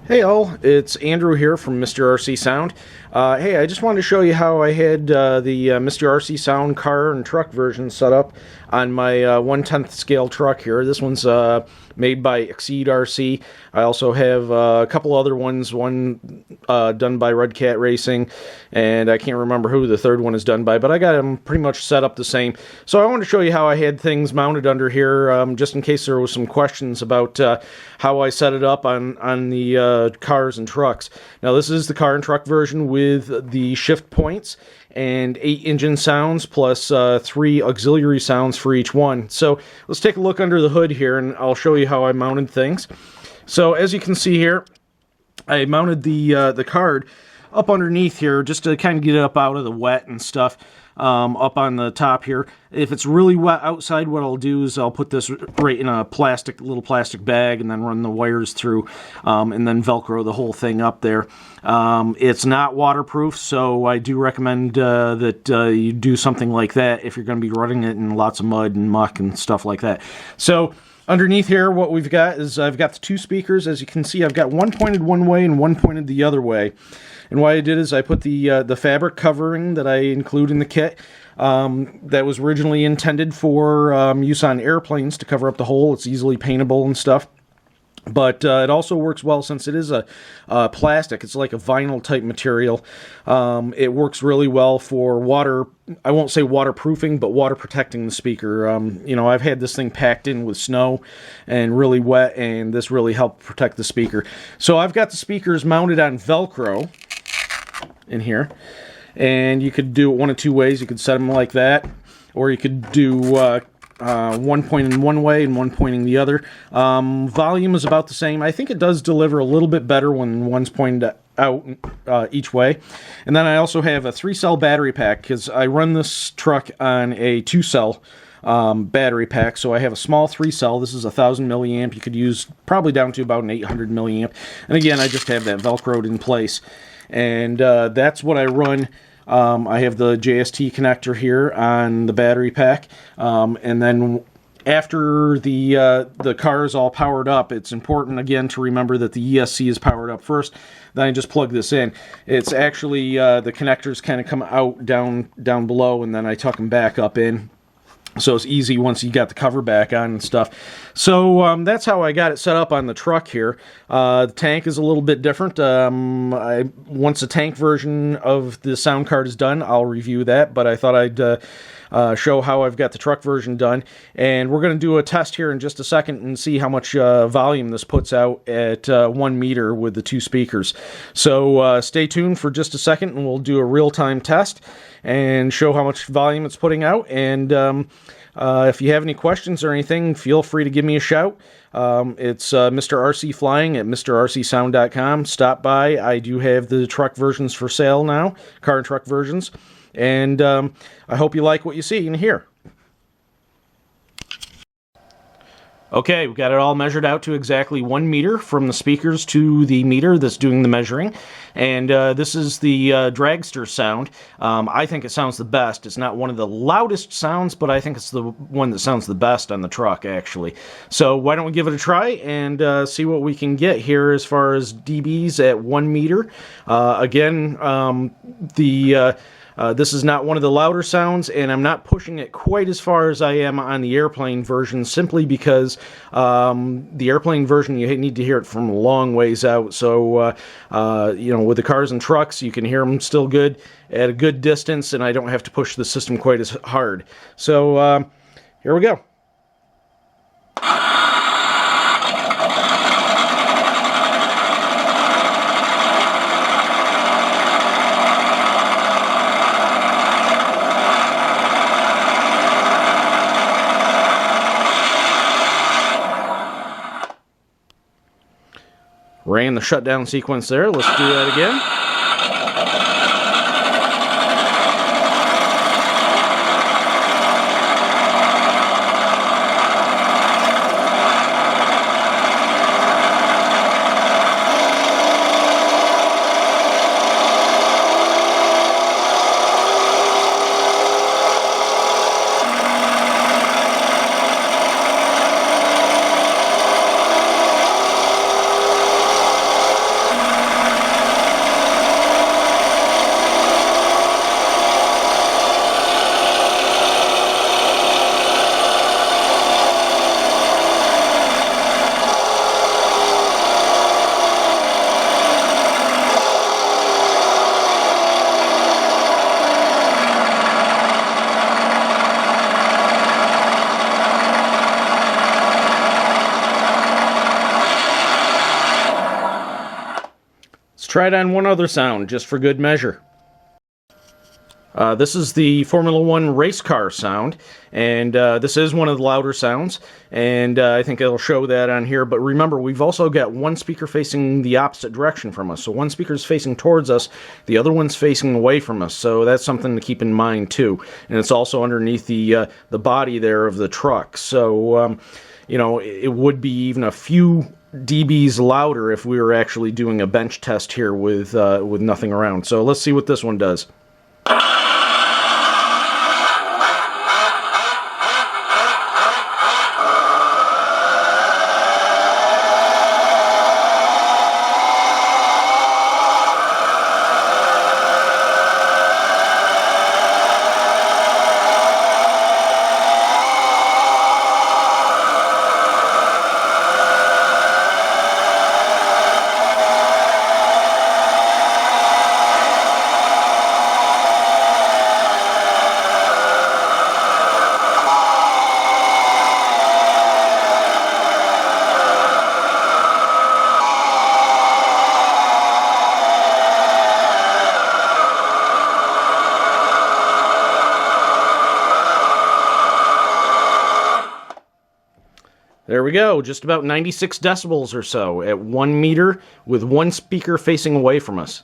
Hey all, it's Andrew here from MrRCSound. Hey, I just wanted to show you how I had the MrRCSound car and truck version set up on my 1/10 scale truck here. This one's made by Exceed RC. I also have a couple other ones, one done by Red Cat Racing, and I can't remember who the third one is done by, but I got them pretty much set up the same. So I wanted to show you how I had things mounted under here, just in case there was some questions about how I set it up on the cars and trucks. Now this is the car and truck version with the shift points and 8 engine sounds plus 3 auxiliary sounds for each one. So let's take a look under the hood here and I'll show you how I mounted things. So as you can see here, I mounted the card up underneath here just to kind of get it up out of the wet and stuff. Up on the top here. If it's really wet outside, what I'll do is I'll put this right in a little plastic bag and then run the wires through and then Velcro the whole thing up there. It's not waterproof, so I do recommend that you do something like that if you're going to be running it in lots of mud and muck and stuff like that. So underneath here, what we've got is I've got the 2 speakers. As you can see, I've got one pointed one way and one pointed the other way. And what I did is I put the fabric covering that I include in the kit that was originally intended for use on airplanes to cover up the hole. It's easily paintable and stuff. But it also works well since it is a plastic. It's like a vinyl type material. It works really well for water. I won't say waterproofing, but water protecting the speaker. You know, I've had this thing packed in with snow and really wet, and this really helped protect the speaker. So I've got the speakers mounted on Velcro in here, and you could do it one of 2 ways. You could set them like that, or you could do one pointing one way and one pointing the other. Volume is about the same. I think it does deliver a little bit better when one's pointed out each way. And then I also have a 3-cell battery pack because I run this truck on a 2-cell battery pack. So I have a small 3-cell. This is 1,000 milliamp. You could use probably down to about an 800 milliamp. And again, I just have that Velcroed in place. And that's what I run. I have the JST connector here on the battery pack, and then after the car is all powered up, it's important again to remember that the ESC is powered up first. Then I just plug this in. It's actually the connectors kind of come out down below, and then I tuck them back up in. So it's easy once you got the cover back on and stuff. So that's how I got it set up on the truck here. The tank is a little bit different. Once the tank version of the sound card is done, I'll review that. But I thought I'd show how I've got the truck version done. And we're going to do a test here in just a second and see how much volume this puts out at 1 meter with the 2 speakers. So stay tuned for just a second and we'll do a real-time test and show how much volume it's putting out. And if you have any questions or anything, feel free to give me a shout. It's Mr. RC Flying at MrRCSound.com. Stop by. I do have the truck versions for sale now, car and truck versions. And I hope you like what you see and hear. Okay, we've got it all measured out to exactly 1 meter from the speakers to the meter that's doing the measuring. And this is the dragster sound. I think it sounds the best. It's not one of the loudest sounds, but I think it's the one that sounds the best on the truck, actually. So why don't we give it a try and see what we can get here as far as dBs at 1 meter. This is not one of the louder sounds, and I'm not pushing it quite as far as I am on the airplane version, simply because the airplane version, you need to hear it from a long ways out. So, you know, with the cars and trucks, you can hear them still good at a good distance, and I don't have to push the system quite as hard. So, here we go. Ran the shutdown sequence there. Let's do that again. try it on one other sound, just for good measure. This is the Formula One race car sound, and this is one of the louder sounds, and I think it'll show that on here. But remember, we've also got one speaker facing the opposite direction from us. So one speaker is facing towards us, the other one's facing away from us. So that's something to keep in mind too. And it's also underneath the body there of the truck. So you know, it would be even a few dBs louder if we were actually doing a bench test here with nothing around. So let's see what this one does. There we go, just about 96 decibels or so at 1 meter with one speaker facing away from us.